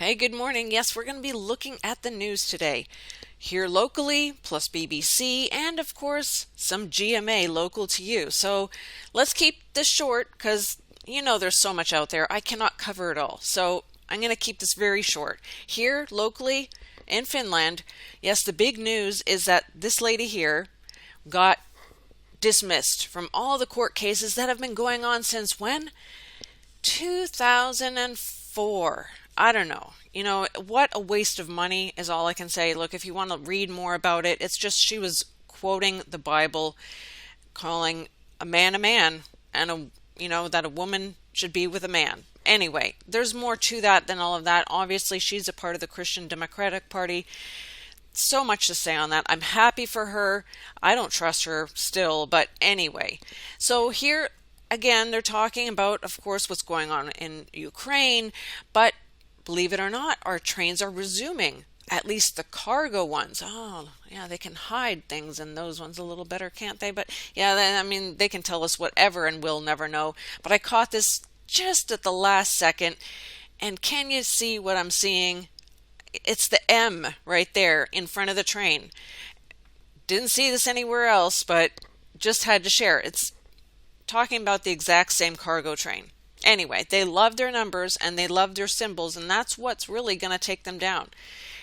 Hey, good morning. Yes, we're going to be looking at the news today. Here locally, plus BBC, and of course, some GMA local to you. So let's keep this short because there's so much out there. I cannot cover it all. So I'm going to keep this very short. Here locally in Finland, yes, the big news is that this lady here got dismissed from all the court cases that have been going on since when? 2004. I don't know. What a waste of money is all I can say. Look, if you want to read more about it, it's just she was quoting the Bible, calling a man, and that a woman should be with a man. Anyway, there's more to that than all of that. Obviously, she's a part of the Christian Democratic Party. So much to say on that. I'm happy for her. I don't trust her still, but anyway. So here again, they're talking about, of course, what's going on in Ukraine, but believe it or not, our trains are resuming, at least the cargo ones. Oh, yeah, they can hide things in those ones a little better, can't they? But yeah, they can tell us whatever and we'll never know. But I caught this just at the last second, and can you see what I'm seeing? It's the M right there in front of the train. Didn't see this anywhere else, but just had to share. It's talking about the exact same cargo train. Anyway, they love their numbers and they love their symbols, and that's what's really going to take them down.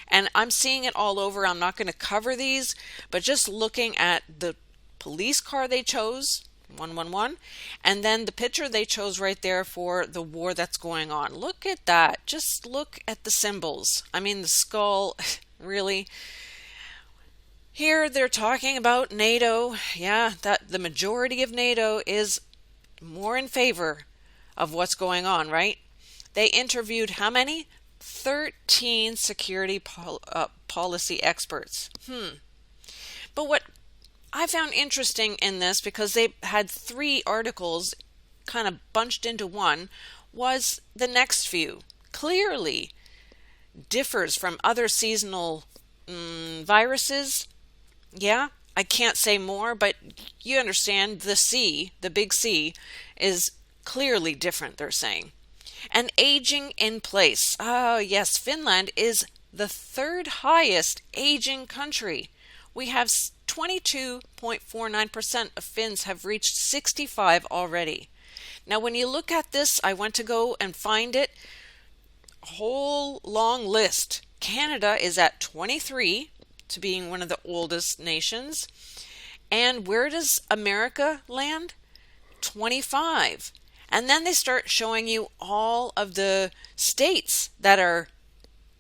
And I'm seeing it all over. I'm not going to cover these, but just looking at the police car they chose, 111, and then the picture they chose right there for the war that's going on. Look at that. Just look at the symbols. I mean, the skull, really. Here they're talking about NATO. Yeah, that the majority of NATO is more in favor of what's going on, right? They interviewed how many? 13 security policy experts. But what I found interesting in this, because they had 3 articles kind of bunched into one, was the next few. Clearly differs from other seasonal viruses. Yeah, I can't say more, but you understand the C, the big C, is clearly different, they're saying. And aging in place. Oh, yes, Finland is the 3rd highest aging country. We have 22.49% of Finns have reached 65 already. Now, when you look at this, I went to go and find it. A whole long list. Canada is at 23 to being one of the oldest nations. And where does America land? 25. And then they start showing you all of the states that are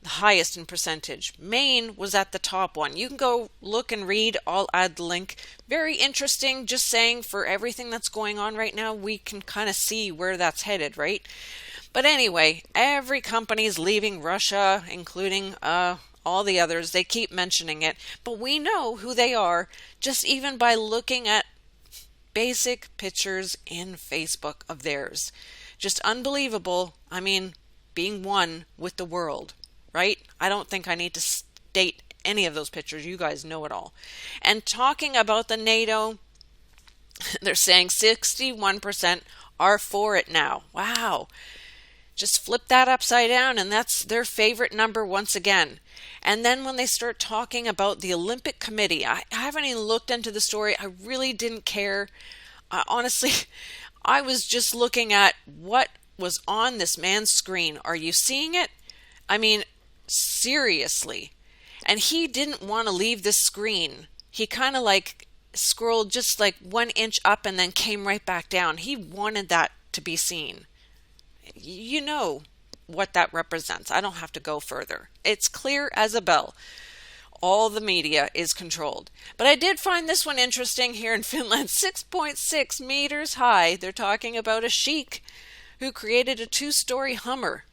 the highest in percentage. Maine was at the top one. You can go look and read. I'll add the link. Very interesting. Just saying, for everything that's going on right now, we can kind of see where that's headed, right? But anyway, every company is leaving Russia, including all the others. They keep mentioning it. But we know who they are just even by looking at basic pictures in Facebook of theirs. Just unbelievable. I mean, being one with the world, right? I don't think I need to state any of those pictures. You guys know it all. And talking about the NATO, they're saying 61% are for it now. Wow. Just flip that upside down, and that's their favorite number once again. And then when they start talking about the Olympic Committee, I haven't even looked into the story. I really didn't care. Honestly, I was just looking at what was on this man's screen. Are you seeing it? I mean, seriously. And he didn't want to leave this screen. He kind of like scrolled just like 1 inch up and then came right back down. He wanted that to be seen. You know what that represents. I don't have to go further. It's clear as a bell. All the media is controlled. But I did find this one interesting here in Finland. 6.6 meters high. They're talking about a sheik who created a 2-story Hummer.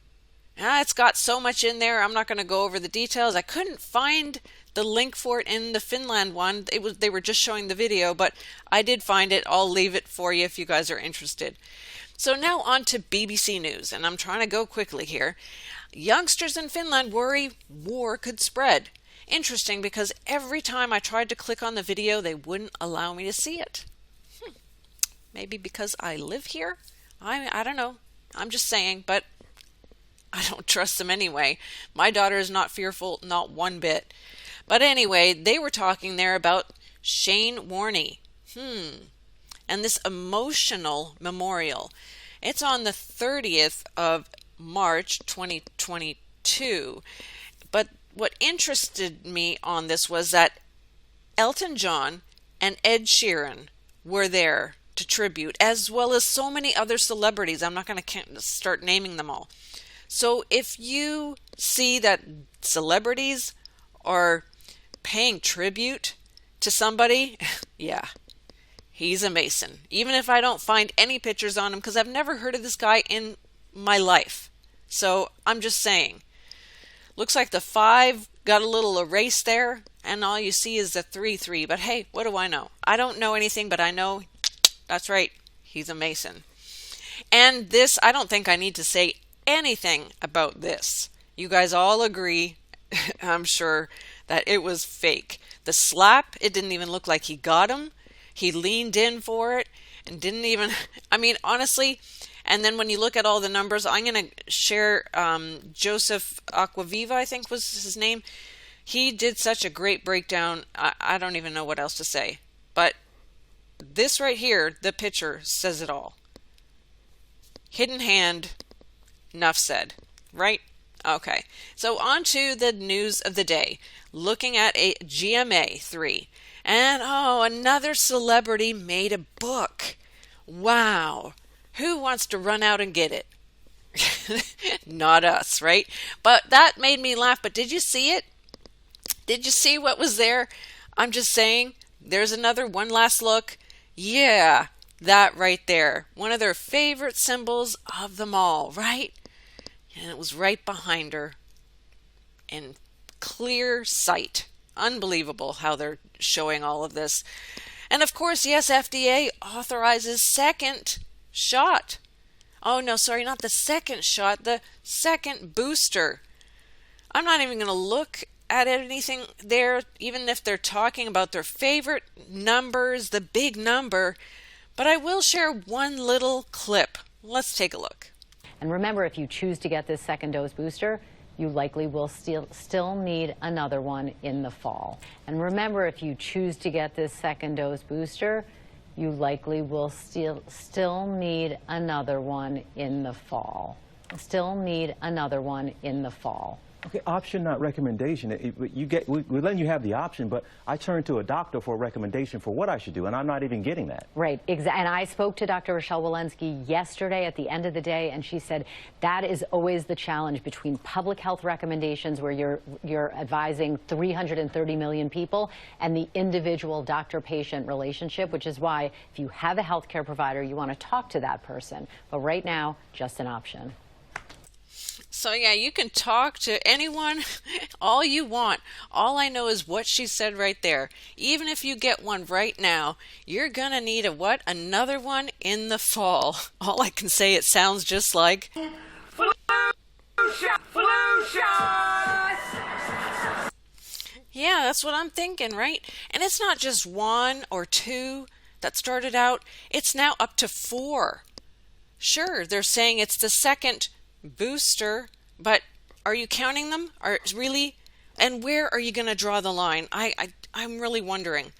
It's got so much in there. I'm not going to go over the details. I couldn't find the link for it in the Finland one. They were just showing the video, but I did find it. I'll leave it for you if you guys are interested. So now on to BBC News, and I'm trying to go quickly here. Youngsters in Finland worry war could spread. Interesting, because every time I tried to click on the video, they wouldn't allow me to see it. Maybe because I live here? I don't know. I'm just saying, but I don't trust them anyway. My daughter is not fearful, not one bit. But anyway, they were talking there about Shane Warne. And this emotional memorial. It's on the 30th of March 2022. But what interested me on this was that Elton John and Ed Sheeran were there to tribute, as well as so many other celebrities. I'm not going to start naming them all. So if you see that celebrities are paying tribute to somebody, yeah, he's a Mason. Even if I don't find any pictures on him, because I've never heard of this guy in my life. So I'm just saying. Looks like the 5 got a little erased there, and all you see is the 3-3. But hey, what do I know? I don't know anything, but I know that's right. He's a Mason. And this, I don't think I need to say anything about this. You guys all agree, I'm sure, that it was fake. The slap, it didn't even look like he got him. He leaned in for it and didn't even, I mean, honestly. And then when you look at all the numbers, I'm going to share Joseph Aquaviva, I think was his name. He did such a great breakdown. I don't even know what else to say. But this right here, the picture, says it all. Hidden hand, enough said, right? Okay, so on to the news of the day. Looking at a GMA 3. And another celebrity made a book. Wow. Who wants to run out and get it? Not us, right? But that made me laugh. But did you see it? Did you see what was there? I'm just saying, there's another one last look. Yeah, that right there. One of their favorite symbols of them all, right? And it was right behind her in clear sight. Unbelievable how they're showing all of this. And of course, yes, FDA authorizes second shot. Oh, no, sorry, not the second shot, the second booster. I'm not even going to look at anything there, even if they're talking about their favorite numbers, the big number. But I will share one little clip. Let's take a look. And remember, if you choose to get this second dose booster, you likely will still need another one in the fall. And remember, if you choose to get this second dose booster, you likely will still need another one in the fall. Still need another one in the fall. Okay, option, not recommendation. We're letting you have the option, but I turn to a doctor for a recommendation for what I should do, and I'm not even getting that. Right, and I spoke to Dr. Rochelle Walensky yesterday at the end of the day, and she said that is always the challenge between public health recommendations, where you're advising 330 million people, and the individual doctor-patient relationship, which is why if you have a healthcare provider, you want to talk to that person. But right now, just an option. So yeah, you can talk to anyone all you want. All I know is what she said right there. Even if you get one right now, you're gonna need another one in the fall. All I can say, it sounds just like flu shot. Yeah, that's what I'm thinking, right? And it's not just 1 or 2 that started out. It's now up to 4. Sure, they're saying it's the second booster, but are you counting them? And where are you going to draw the line? I'm really wondering.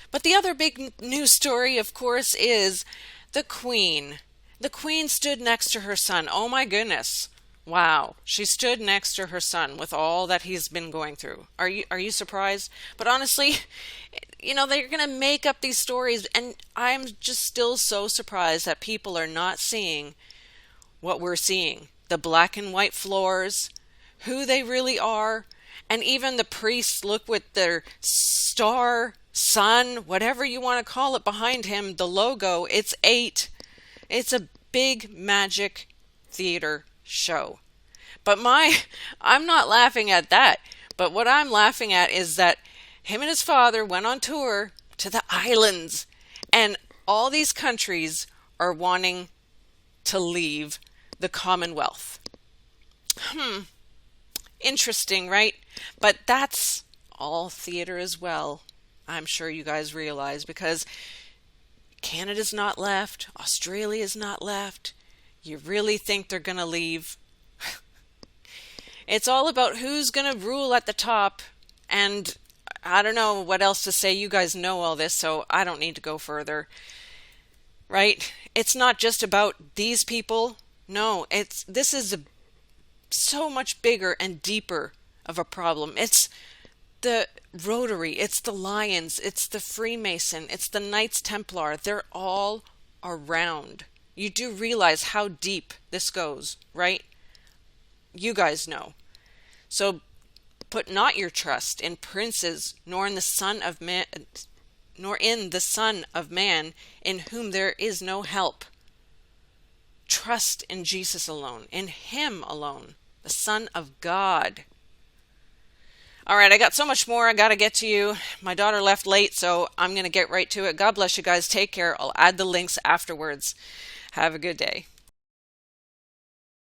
But the other big news story, of course, is the Queen. The Queen stood next to her son. Oh my goodness. Wow. She stood next to her son with all that he's been going through. Are you surprised? But honestly, they're going to make up these stories, and I'm just still so surprised that people are not seeing what we're seeing. The black and white floors, who they really are, and even the priests look with their star, sun, whatever you want to call it behind him, the logo, it's 8. It's a big magic theater show. But I'm not laughing at that. But what I'm laughing at is that him and his father went on tour to the islands, and all these countries are wanting to leave the Commonwealth. Interesting, right? But that's all theater as well. I'm sure you guys realize, because Canada's not left, Australia's not left. You really think they're going to leave? It's all about who's going to rule at the top. And I don't know what else to say. You guys know all this, so I don't need to go further. Right? It's not just about these people. No, this is so much bigger and deeper of a problem. It's the Rotary, it's the Lions, it's the Freemason, it's the Knights Templar. They're all around. You do realize how deep this goes, right? You guys know. So put not your trust in princes, nor in the Son of Man, nor in the Son of Man, in whom there is no help. Trust in Jesus alone, in Him alone, the Son of God. All right, I got so much more I got to get to you. My daughter left late, so I'm going to get right to it. God bless you guys. Take care. I'll add the links afterwards. Have a good day.